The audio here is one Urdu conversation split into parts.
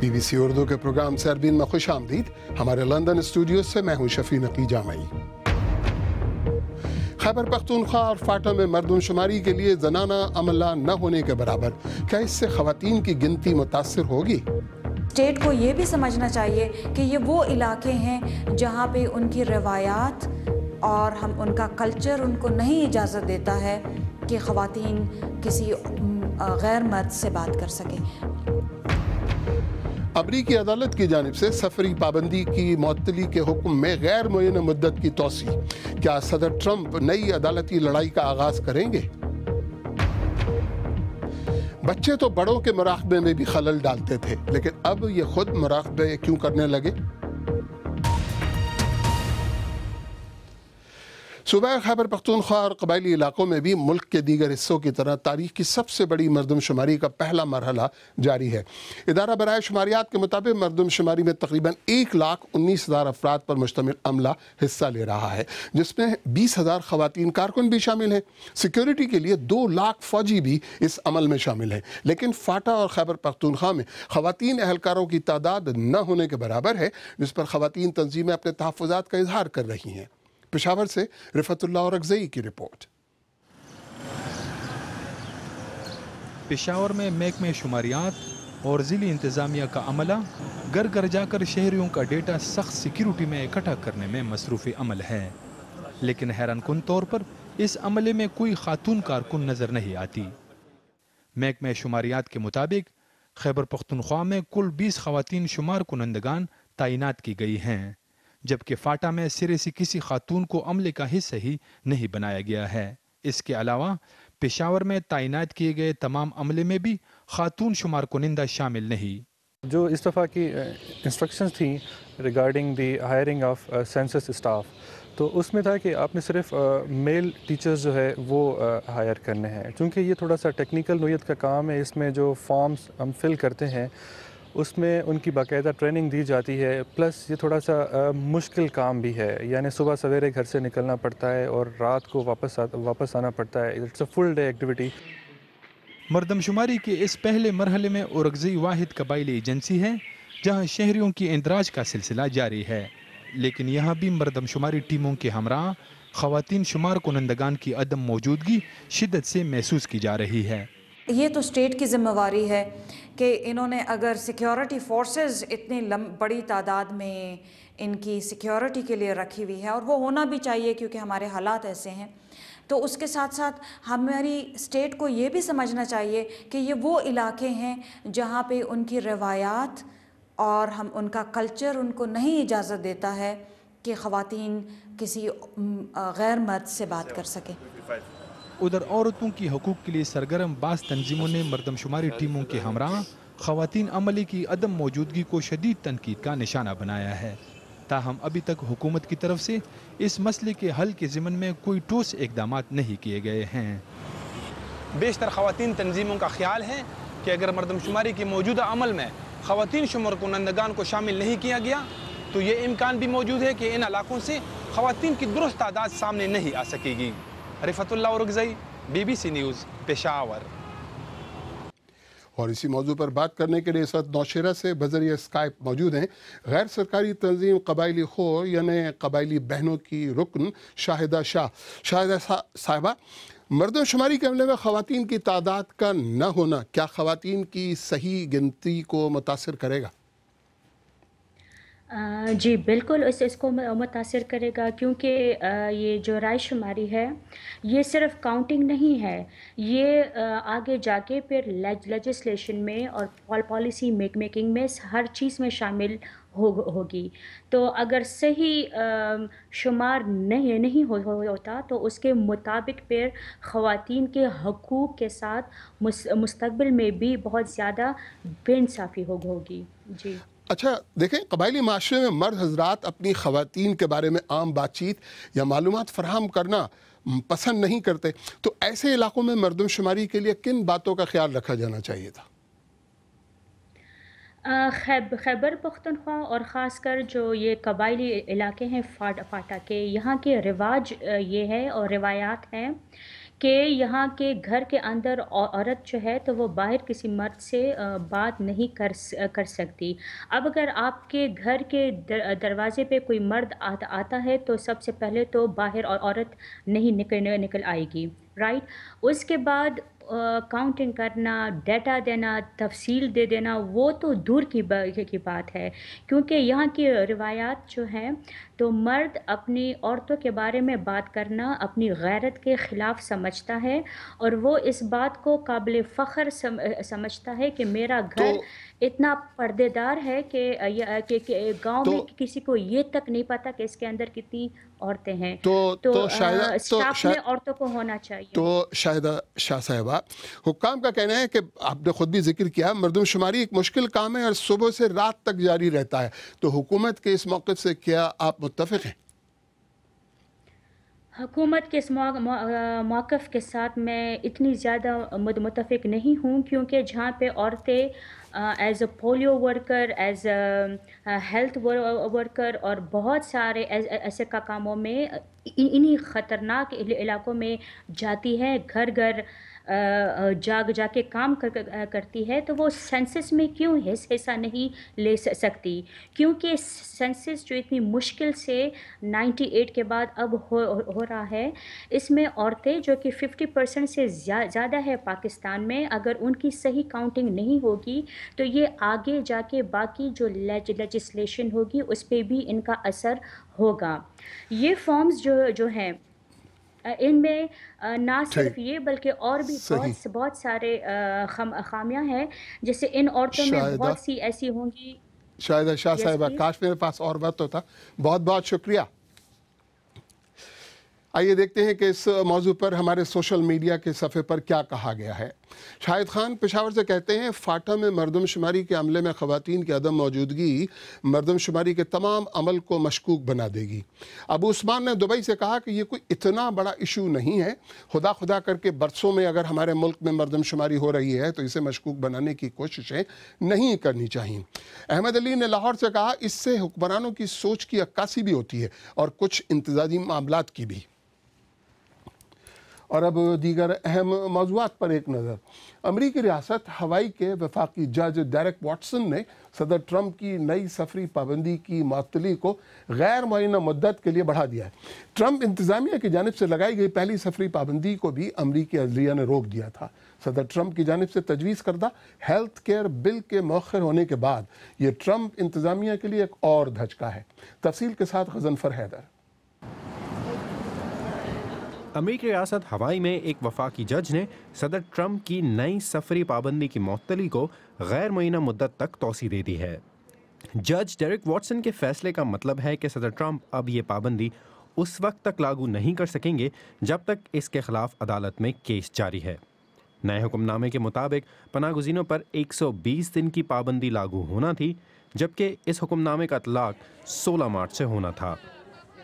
BBC اردو کے پروگرام سے عربین میں خوش آمدید۔ ہمارے لندن اسٹوڈیو سے میں ہوں شفیع نقی جامعی۔ خیبر پختونخوا اور فاٹا میں مردم شماری کے لیے زنانہ عملہ نہ ہونے کے برابر، کیا اس سے خواتین کی گنتی متاثر ہوگی؟ اسٹیٹ کو یہ بھی سمجھنا چاہیے کہ یہ وہ علاقے ہیں جہاں پہ ان کی روایات اور ان کا کلچر ان کو نہیں اجازت دیتا ہے کہ خواتین کسی غیر مرد سے بات کر سکیں۔ امریکی عدالت کی جانب سے سفری پابندی کی معطلی کے حکم میں غیر معینہ مدت کی توسیع، کیا صدر ٹرمپ نئی عدالتی لڑائی کا آغاز کریں گے؟ بچے تو بڑوں کے مراقبے میں بھی خلل ڈالتے تھے، لیکن اب یہ خود مراقبے کیوں کرنے لگے؟ صوبہ خیبر پختونخوا اور قبائلی علاقوں میں بھی ملک کے دیگر حصوں کی طرح تاریخ کی سب سے بڑی مردم شماری کا پہلا مرحلہ جاری ہے۔ ادارہ برائے شماریات کے مطابق مردم شماری میں تقریباً 1,19,000 افراد پر مشتمل عملہ حصہ لے رہا ہے، جس میں 20,000 خواتین کارکن بھی شامل ہیں۔ سیکیورٹی کے لیے 2 لاکھ فوجی بھی اس عمل میں شامل ہیں، لیکن فاٹا اور خیبر پختونخوا میں خواتین اہلکاروں کی تعداد نہ ہونے کے برابر ہے، جس پر خواتین تنظیمیں اپنے تحفظات کا اظہار کر رہی ہیں۔ پشاور سے رفعت اللہ اورکزئی کی رپورٹ۔ پشاور میں محکمہ شماریات اور ضلعی انتظامیہ کا عملہ گھر گھر جا کر شہریوں کا ڈیٹا سخت سیکیورٹی میں اکٹھا کرنے میں مصروف عمل ہے، لیکن حیران کن طور پر اس عملے میں کوئی خاتون کارکن نظر نہیں آتی۔ محکمہ شماریات کے مطابق خیبر پختونخوا میں کل 20 خواتین شمار کنندگان تعینات کی گئی ہیں، جبکہ فاٹا میں سرے سے کسی خاتون کو عملے کا حصہ ہی نہیں بنایا گیا ہے۔ اس کے علاوہ پشاور میں تعینات کیے گئے تمام عملے میں بھی خاتون شمار کنندہ شامل نہیں۔ جو اس دفعہ کی انسٹرکشنز تھیں regarding the hiring of census staff, تو اس میں تھا کہ آپ نے صرف میل ٹیچرز جو ہے وہ ہائر کرنے ہیں، چونکہ یہ تھوڑا سا ٹیکنیکل نوعیت کا کام ہے۔ اس میں جو فارمز ہم فل کرتے ہیں اس میں ان کی باقاعدہ ٹریننگ دی جاتی ہے، پلس یہ تھوڑا سا مشکل کام بھی ہے، یعنی صبح سویرے گھر سے نکلنا پڑتا ہے اور رات کو واپس آنا پڑتا ہے۔ It's a full day activity. مردم شماری کے اس پہلے مرحلے میں اورکزئی واحد قبائلی ایجنسی ہے جہاں شہریوں کی اندراج کا سلسلہ جاری ہے، لیکن یہاں بھی مردم شماری ٹیموں کے ہمراہ خواتین شمار کنندگان کی عدم موجودگی شدت سے محسوس کی جا رہی ہے۔ یہ تو اسٹیٹ کی ذمہ داری ہے کہ انہوں نے اگر سیکیورٹی فورسز اتنی بڑی تعداد میں ان کی سیکیورٹی کے لیے رکھی ہوئی ہے، اور وہ ہونا بھی چاہیے کیونکہ ہمارے حالات ایسے ہیں، تو اس کے ساتھ ساتھ ہماری اسٹیٹ کو یہ بھی سمجھنا چاہیے کہ یہ وہ علاقے ہیں جہاں پہ ان کی روایات اور ان کا کلچر ان کو نہیں اجازت دیتا ہے کہ خواتین کسی غیر مرد سے بات کر سکیں۔ ادھر عورتوں کی حقوق کے لیے سرگرم بعض تنظیموں نے مردم شماری ٹیموں کے ہمراہ خواتین عملے کی عدم موجودگی کو شدید تنقید کا نشانہ بنایا ہے، تاہم ابھی تک حکومت کی طرف سے اس مسئلے کے حل کے ضمن میں کوئی ٹھوس اقدامات نہیں کیے گئے ہیں۔ بیشتر خواتین تنظیموں کا خیال ہے کہ اگر مردم شماری کے موجودہ عمل میں خواتین شمار کنندگان کو شامل نہیں کیا گیا تو یہ امکان بھی موجود ہے کہ ان علاقوں سے خواتین کی درست تعداد سامنے نہیں آ سکے گی۔ رفعت اللہ اورکزئی، BBC نیوز، پشاور۔ اور اسی موضوع پر بات کرنے کے لیے اس وقت نوشہرہ سے بذریعہ اسکائپ موجود ہیں غیر سرکاری تنظیم قبائلی خور یعنی قبائلی بہنوں کی رکن شاہدہ شاہ۔ شاہدہ صاحبہ، مردم شماری کے عملے میں خواتین کی تعداد کا نہ ہونا کیا خواتین کی صحیح گنتی کو متاثر کرے گا؟ جی بالکل اس کو متاثر کرے گا، کیونکہ یہ جو رائے شماری ہے یہ صرف کاؤنٹنگ نہیں ہے، یہ آگے جا کے پھر لیجسلیشن میں اور پالیسی میکنگ میں ہر چیز میں شامل ہوگی۔ تو اگر صحیح شمار نہیں ہوتا تو اس کے مطابق پھر خواتین کے حقوق کے ساتھ مستقبل میں بھی بہت زیادہ بے انصافی ہوگی۔ جی اچھا دیکھیں، قبائلی معاشرے میں مرد حضرات اپنی خواتین کے بارے میں عام بات چیت یا معلومات فراہم کرنا پسند نہیں کرتے، تو ایسے علاقوں میں مردم شماری کے لیے کن باتوں کا خیال رکھا جانا چاہیے تھا؟ خیبر پختونخوا اور خاص کر جو یہ قبائلی علاقے ہیں فاٹا کے، یہاں کے رواج یہ ہے اور روایات ہیں کہ یہاں کے گھر کے اندر عورت جو ہے تو وہ باہر کسی مرد سے بات نہیں کر سکتی. اب اگر آپ کے گھر کے دروازے پہ کوئی مرد آتا ہے تو سب سے پہلے تو باہر عورت نہیں نکل آئے گی، رائٹ. اس کے بعد کاؤنٹنگ کرنا، ڈیٹا دینا، تفصیل دے دینا، وہ تو دور کی بات ہے، کیونکہ یہاں کی روایات جو ہیں تو مرد اپنی عورتوں کے بارے میں بات کرنا اپنی غیرت کے خلاف سمجھتا ہے، اور وہ اس بات کو قابل فخر سمجھتا ہے کہ میرا گھر اتنا پردے دار ہے کہ گاؤں میں کسی کو یہ تک نہیں پتا کہ اس کے اندر کتنی عورتیں ہیں. تو اسٹاف میں عورتوں کو ہونا چاہیے. تو شاہدہ شاہ صاحبہ، حکام کا کہنا ہے کہ آپ نے خود بھی ذکر کیا مردم شماری ایک مشکل کام ہے اور صبح سے رات تک جاری رہتا ہے، تو حکومت کے اس موقف سے کیا آپ متفق ہیں؟ حکومت کے اس موقف کے ساتھ میں اتنی زیادہ متفق نہیں ہوں، کیونکہ جہاں پہ عورتیں as a polio worker, as a health worker اور بہت سارے ایسے کاموں میں انہی خطرناک علاقوں میں جاتی ہے، گھر گھر جا کے کام کرتی ہے، تو وہ سینسس میں کیوں حصہ نہیں لے سکتی؟ کیونکہ سینسس جو اتنی مشکل سے 98 کے بعد اب ہو رہا ہے، اس میں عورتیں جو کہ 50% سے زیادہ ہے پاکستان میں، اگر ان کی صحیح کاؤنٹنگ نہیں ہوگی تو یہ آگے جا کے باقی جو لیجسلیشن ہوگی اس پہ بھی ان کا اثر ہوگا. یہ فارمز جو ہیں ان میں نہ صرف یہ بلکہ اور بھی بہت سارے خامیاں ہیں، جیسے ان عورتوں میں بہت سی ایسی ہوں گی. شاہدہ شاہ صاحبہ، کاش میرے پاس اور وقت ہوتا. بہت بہت شکریہ. آئیے دیکھتے ہیں کہ اس موضوع پر ہمارے سوشل میڈیا کے صفحے پر کیا کہا گیا ہے. شاہد خان پشاور سے کہتے ہیں فاٹا میں مردم شماری کے عملے میں خواتین کی عدم موجودگی مردم شماری کے تمام عمل کو مشکوک بنا دے گی. ابو عثمان نے دبئی سے کہا کہ یہ کوئی اتنا بڑا ایشو نہیں ہے، خدا کر کے برسوں میں اگر ہمارے ملک میں مردم شماری ہو رہی ہے تو اسے مشکوک بنانے کی کوششیں نہیں کرنی چاہیے. احمد علی نے لاہور سے کہا اس سے حکمرانوں کی سوچ کی عکاسی بھی ہوتی ہے اور کچھ امتزاجی معاملات کی بھی. اور اب دیگر اہم موضوعات پر ایک نظر. امریکی ریاست ہوائی کے وفاقی جج ڈیرک واٹسن نے صدر ٹرمپ کی نئی سفری پابندی کی معطلی کو غیر معینہ مدت کے لیے بڑھا دیا ہے. ٹرمپ انتظامیہ کی جانب سے لگائی گئی پہلی سفری پابندی کو بھی امریکی عدلیہ نے روک دیا تھا. صدر ٹرمپ کی جانب سے تجویز کردہ ہیلتھ کیئر بل کے مؤخر ہونے کے بعد یہ ٹرمپ انتظامیہ کے لیے ایک اور دھچکا ہے. تفصیل کے ساتھ غضنفر حیدر. امریکی ریاست ہوائی میں ایک وفاقی جج نے صدر ٹرمپ کی نئی سفری پابندی کی معطلی کو غیر معینہ مدت تک توسیع دے دی ہے. جج ڈیرک واٹسن کے فیصلے کا مطلب ہے کہ صدر ٹرمپ اب یہ پابندی اس وقت تک لاگو نہیں کر سکیں گے جب تک اس کے خلاف عدالت میں کیس جاری ہے. نئے حکم نامے کے مطابق پناہ گزینوں پر 120 دن کی پابندی لاگو ہونا تھی، جبکہ اس حکم نامے کا اطلاق 16 مارچ سے ہونا تھا.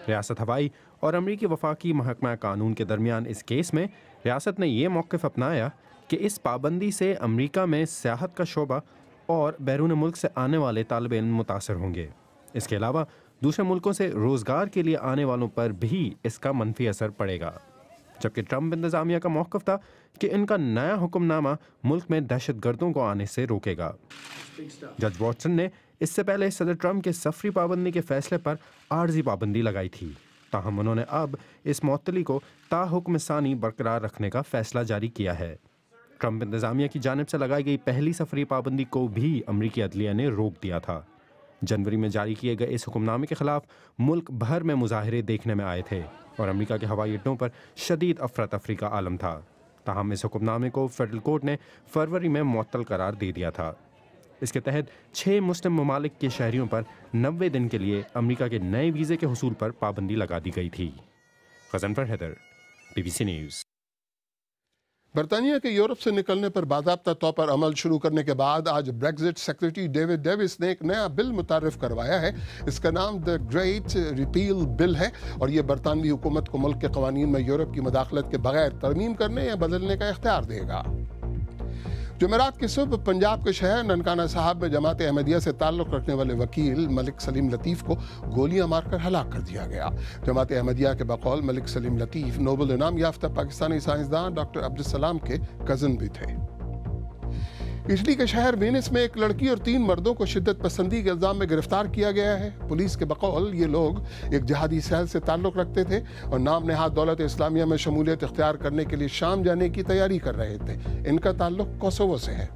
ریاست ہوائی اور امریکی وفاقی محکمہ قانون کے درمیان اس کیس میں ریاست نے یہ موقف اپنایا کہ اس پابندی سے امریکہ میں سیاحت کا شعبہ اور بیرون ملک سے آنے والے طالب علم متاثر ہوں گے. اس کے علاوہ دوسرے ملکوں سے روزگار کے لیے آنے والوں پر بھی اس کا منفی اثر پڑے گا. جبکہ ٹرمپ انتظامیہ کا موقف تھا کہ ان کا نیا حکم نامہ ملک میں دہشت گردوں کو آنے سے روکے گا. جج واٹسن نے اس سے پہلے صدر ٹرمپ کے سفری پابندی کے فیصلے پر عارضی پابندی لگائی تھی، تاہم انہوں نے اب اس معطلی کو تا حکم ثانی برقرار رکھنے کا فیصلہ جاری کیا ہے. ٹرمپ انتظامیہ کی جانب سے لگائی گئی پہلی سفری پابندی کو بھی امریکی عدلیہ نے روک دیا تھا. جنوری میں جاری کیے گئے اس حکم نامے کے خلاف ملک بھر میں مظاہرے دیکھنے میں آئے تھے اور امریکہ کے ہوائی اڈوں پر شدید افراتفری کا عالم تھا. تاہم اس حکم نامے کو فیڈرل کورٹ نے فروری میں معطل قرار دے دیا تھا. اس کے تحت 6 مسلم ممالک کے شہریوں پر 90 دن کے لیے امریکہ کے نئے ویزے کے حصول پر پابندی لگا دی گئی تھی. Ghazanfar Haider, BBC news. برطانیہ کے یورپ سے نکلنے پر باضابطہ طور پر عمل شروع کرنے کے بعد آج بریگزٹ سیکرٹری ڈیوڈ ڈیوس نے ایک نیا بل متعارف کروایا ہے. اس کا نام دی گریٹ ریپیل بل ہے اور یہ برطانوی حکومت کو ملک کے قوانین میں یورپ کی مداخلت کے بغیر ترمیم کرنے یا بدلنے کا اختیار دے گا. جمعرات کی صبح پنجاب کے شہر ننکانہ صاحب میں جماعت احمدیہ سے تعلق رکھنے والے وکیل ملک سلیم لطیف کو گولیاں مار کر ہلاک کر دیا گیا۔ جماعت احمدیہ کے بقول ملک سلیم لطیف نوبل انعام یافتہ پاکستانی سائنسدان ڈاکٹر عبدالسلام کے کزن بھی تھے۔ اٹلی کے شہر وینس میں ایک لڑکی اور 3 مردوں کو شدت پسندی کے الزام میں گرفتار کیا گیا ہے۔ پولیس کے بقول یہ لوگ ایک جہادی سیل سے تعلق رکھتے تھے اور نام نہاد دولت اسلامیہ میں شمولیت اختیار کرنے کے لیے شام جانے کی تیاری کر رہے تھے۔ ان کا تعلق کوسوو سے ہے۔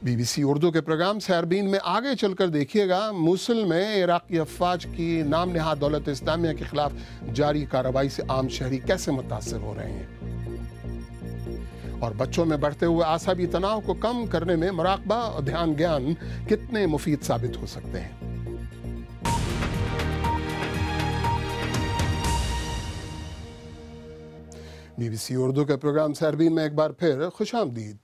بی بی سی اردو کے پروگرام سیربین میں آگے چل کر دیکھیے گا موصل میں عراقی افواج کی نام نہاد دولت اسلامیہ کے خلاف جاری کارروائی سے عام شہری کیسے متاثر ہو رہے ہیں، اور بچوں میں بڑھتے ہوئے اعصابی تناؤ کو کم کرنے میں مراقبہ اور دھیان گیان کتنے مفید ثابت ہو سکتے ہیں۔ بی بی سی اردو کے پروگرام سیربین میں ایک بار پھر خوش آمدید۔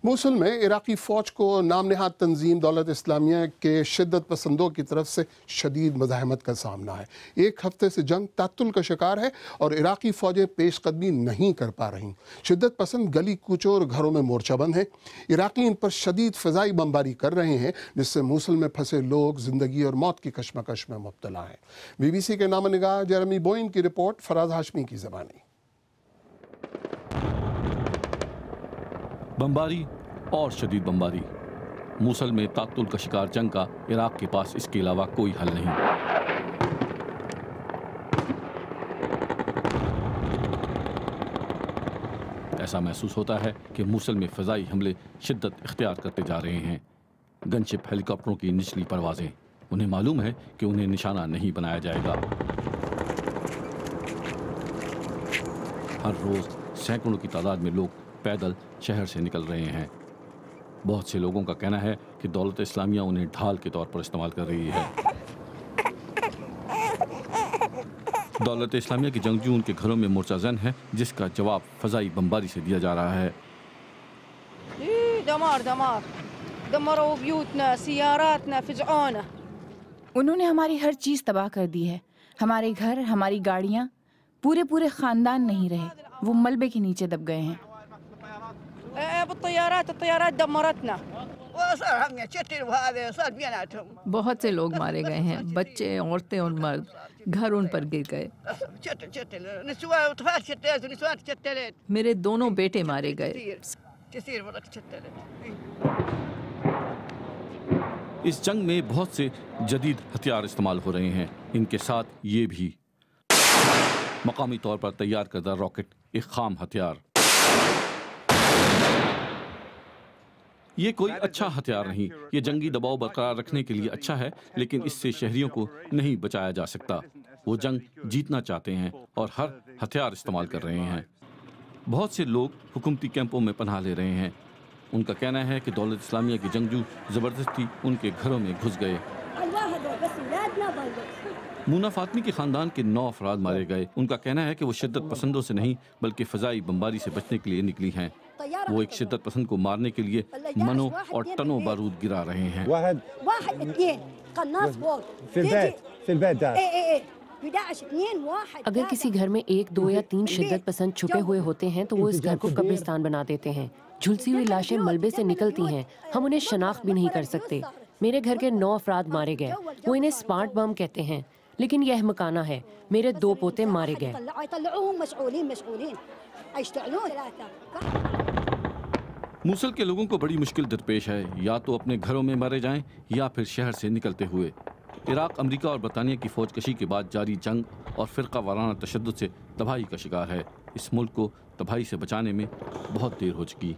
موصل میں عراقی فوج کو نام نہاد تنظیم دولت اسلامیہ کے شدت پسندوں کی طرف سے شدید مزاحمت کا سامنا ہے۔ 1 ہفتے سے جنگ تعطل کا شکار ہے اور عراقی فوجیں پیش قدمی نہیں کر پا رہیں۔ شدت پسند گلی کوچوں اور گھروں میں مورچہ بند ہیں۔ عراقی ان پر شدید فضائی بمباری کر رہے ہیں جس سے موصل میں پھنسے لوگ زندگی اور موت کی کشمکش میں مبتلا ہیں۔ بی بی سی کے نامہ نگار جیرمی بوئن کی رپورٹ فراز ہاشمی کی زبانی۔ بمباری اور شدید بمباری۔ موصل میں تعطل کا شکار جنگ کا عراق کے پاس اس کے علاوہ کوئی حل نہیں۔ ایسا محسوس ہوتا ہے کہ موصل میں فضائی حملے شدت اختیار کرتے جا رہے ہیں۔ گن شپ ہیلی کاپٹروں کی نچلی پروازیں، انہیں معلوم ہے کہ انہیں نشانہ نہیں بنایا جائے گا۔ ہر روز سینکڑوں کی تعداد میں لوگ پیدل شہر سے نکل رہے ہیں۔ بہت سے لوگوں کا کہنا ہے کہ دولت اسلامیہ انہیں ڈھال کے طور پر استعمال کر رہی ہے۔ دولت اسلامیہ کے جنگجو ان کے گھروں میں مورچہ زن ہے جس کا جواب فضائی بمباری سے دیا جا رہا ہے۔ دمروا بیوتنا سیاراتنا فجعونا۔ انہوں نے ہماری ہر چیز تباہ کر دی ہے، ہمارے گھر، ہماری گاڑیاں، پورے خاندان نہیں رہے، وہ ملبے کے نیچے دب گئے ہیں۔ الطیارات دمرتنا۔ بہت سے لوگ مارے گئے ہیں، بچے، عورتیں اور مرد، گھر ان پر گر گئے۔ میرے دونوں بیٹے مارے گئے۔ اس جنگ میں بہت سے جدید ہتھیار استعمال ہو رہے ہیں، ان کے ساتھ یہ بھی مقامی طور پر تیار کردہ راکٹ، ایک خام ہتھیار۔ یہ کوئی اچھا ہتھیار نہیں، یہ جنگی دباؤ برقرار رکھنے کے لیے اچھا ہے، لیکن اس سے شہریوں کو نہیں بچایا جا سکتا۔ وہ جنگ جیتنا چاہتے ہیں اور ہر ہتھیار استعمال کر رہے ہیں۔ بہت سے لوگ حکومتی کیمپوں میں پناہ لے رہے ہیں۔ ان کا کہنا ہے کہ دولت اسلامیہ کے جنگجو زبردستی ان کے گھروں میں گھس گئے۔ مونا فاطمی کے خاندان کے 9 افراد مارے گئے۔ ان کا کہنا ہے کہ وہ شدت پسندوں سے نہیں بلکہ فضائی بمباری سے بچنے کے لیے نکلی ہیں۔ وہ ایک شدت پسند کو مارنے کے لیے منوں اور ٹنوں بارود گرا رہے ہیں۔ اگر کسی گھر میں 1، 2 یا 3 شدت پسند چھپے ہوئے ہوتے ہیں تو وہ اس گھر کو قبرستان بنا دیتے ہیں۔ جھلسی ہوئی لاشیں ملبے سے نکلتی ہیں، ہم انہیں شناخت بھی نہیں کر سکتے۔ میرے گھر کے 9 افراد مارے گئے، وہ انہیں اسمارٹ بم کہتے ہیں، لیکن یہ احمقانہ ہے۔ میرے 2 پوتے مارے گئے۔ موصل کے لوگوں کو بڑی مشکل درپیش ہے، یا تو اپنے گھروں میں مارے جائیں یا پھر شہر سے نکلتے ہوئے۔ عراق امریکہ اور برطانیہ کی فوج کشی کے بعد جاری جنگ اور فرقہ وارانہ تشدد سے تباہی کا شکار ہے۔ اس ملک کو تباہی سے بچانے میں بہت دیر ہو چکی۔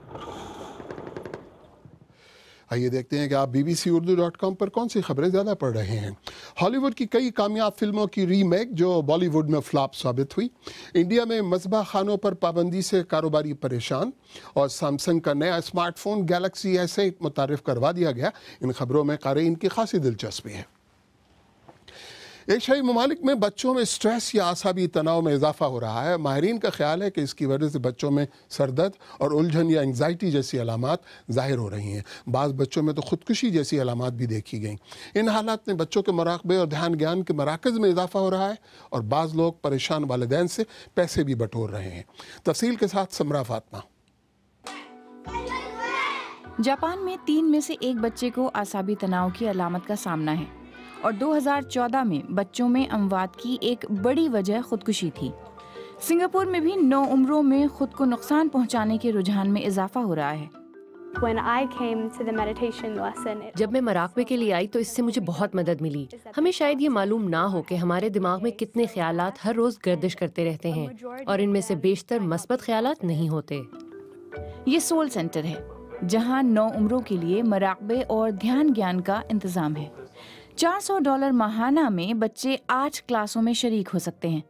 آئیے دیکھتے ہیں کہ آپ bbcurdu.com پر کون سی خبریں زیادہ پڑھ رہے ہیں۔ ہالی ووڈ کی کئی کامیاب فلموں کی ری میک جو بالی ووڈ میں فلاپ ثابت ہوئی۔ انڈیا میں مذبح خانوں پر پابندی سے کاروباری پریشان، اور سیمسنگ کا نیا اسمارٹ فون گیلیکسی S8 متعارف کروا دیا گیا۔ ان خبروں میں قارئین کی خاصی دلچسپی ہے۔ ایشیائی ممالک میں بچوں میں سٹریس یا اعصابی تناؤ میں اضافہ ہو رہا ہے۔ ماہرین کا خیال ہے کہ اس کی وجہ سے بچوں میں سر درد اور الجھن یا انگزائٹی جیسی علامات ظاہر ہو رہی ہیں۔ بعض بچوں میں تو خودکشی جیسی علامات بھی دیکھی گئیں۔ ان حالات میں بچوں کے مراقبے اور دھیان گیان کے مراکز میں اضافہ ہو رہا ہے، اور بعض لوگ پریشان والدین سے پیسے بھی بٹور رہے ہیں۔ تفصیل کے ساتھ سمرا فاطمہ۔ جاپان میں 3 میں سے 1 بچے کو اعصابی تناؤ کی علامت کا سامنا ہے اور 2014 میں بچوں میں اموات کی ایک بڑی وجہ خودکشی تھی۔ سنگاپور میں بھی نوعمروں میں خود کو نقصان پہنچانے کے رجحان میں اضافہ ہو رہا ہے۔ جب میں مراقبے کے لیے آئی تو اس سے مجھے بہت مدد ملی۔ ہمیں شاید یہ معلوم نہ ہو کہ ہمارے دماغ میں کتنے خیالات ہر روز گردش کرتے رہتے ہیں اور ان میں سے بیشتر مثبت خیالات نہیں ہوتے۔ یہ سول سینٹر ہے جہاں نوعمروں کے لیے مراقبے اور دھیان گیان کا انتظام ہے۔ $400 ماہانہ میں بچے 8 کلاسوں میں شریک ہو سکتے ہیں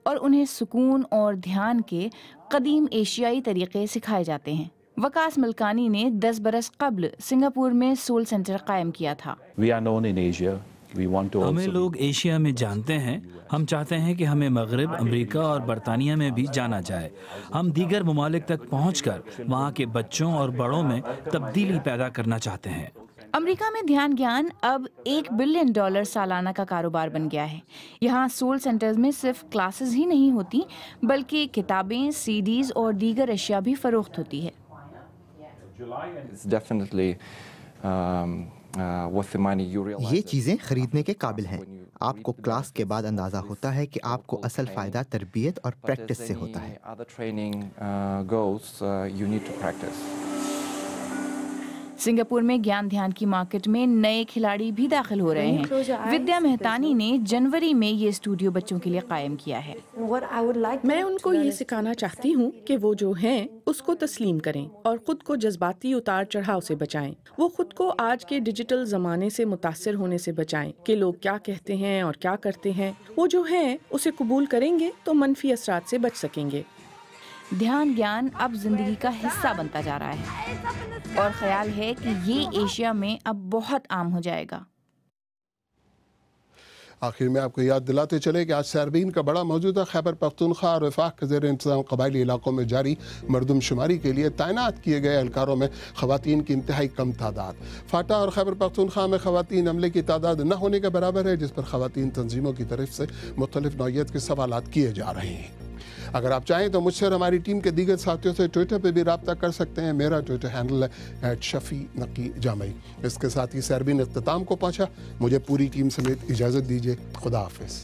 اور انہیں سکون اور دھیان کے قدیم ایشیائی طریقے سکھائے جاتے ہیں۔ وکاس ملکانی نے 10 برس قبل سنگاپور میں سول سینٹر قائم کیا تھا۔ ہمیں لوگ ایشیا میں جانتے ہیں، ہم چاہتے ہیں کہ ہمیں مغرب، امریکہ اور برطانیہ میں بھی جانا جائے۔ ہم دیگر ممالک تک پہنچ کر وہاں کے بچوں اور بڑوں میں تبدیلی پیدا کرنا چاہتے ہیں۔ امریکہ میں دھیان گیان اب $1 بلین سالانہ کا کاروبار بن گیا ہے۔ یہاں سول سینٹرز میں صرف کلاسز ہی نہیں ہوتی بلکہ کتابیں، CDs اور دیگر اشیاء بھی فروخت ہوتی ہے۔ یہ چیزیں خریدنے کے قابل ہیں۔ آپ کو کلاس کے بعد اندازہ ہوتا ہے کہ آپ کو اصل فائدہ تربیت اور پریکٹس سے ہوتا ہے۔ سنگاپور میں گیان دھیان کی مارکیٹ میں نئے کھلاڑی بھی داخل ہو رہے ہیں۔ ودیا مہتانی نے جنوری میں یہ اسٹوڈیو بچوں کے لیے قائم کیا ہے۔ میں ان کو یہ سکھانا چاہتی ہوں کہ وہ جو ہیں اس کو تسلیم کریں اور خود کو جذباتی اتار چڑھاؤ سے بچائیں۔ وہ خود کو آج کے ڈیجیٹل زمانے سے متاثر ہونے سے بچائیں کہ لوگ کیا کہتے ہیں اور کیا کرتے ہیں۔ وہ جو ہیں اسے قبول کریں گے تو منفی اثرات سے بچ سکیں گے۔ دھیان گیان اب زندگی کا حصہ بنتا جا رہا ہے اور خیال ہے کہ یہ ایشیا میں اب بہت عام ہو جائے گا۔ آخر میں آپ کو یاد دلاتے چلے کہ آج ساربین کا بڑا موجودہ خیبر پختونخوا اور وفاق کے زیر انتظام قبائلی علاقوں میں جاری مردم شماری کے لیے تعینات کیے گئے اہلکاروں میں خواتین کی انتہائی کم تعداد۔ فاٹا اور خیبر پختونخوا میں خواتین عملے کی تعداد نہ ہونے کے برابر ہے، جس پر خواتین تنظیموں کی طرف سے مختلف نوعیت کے سوالات کیے جا رہے ہیں۔ اگر آپ چاہیں تو مجھ سے اور ہماری ٹیم کے دیگر ساتھیوں سے ٹویٹر پہ بھی رابطہ کر سکتے ہیں۔ میرا ٹویٹر ہینڈل ہے @شفیع_نقی_جامعی۔ اس کے ساتھ ہی ساربین اختتام کو پہنچا۔ مجھے پوری ٹیم سمیت اجازت دیجیے۔ خدا حافظ۔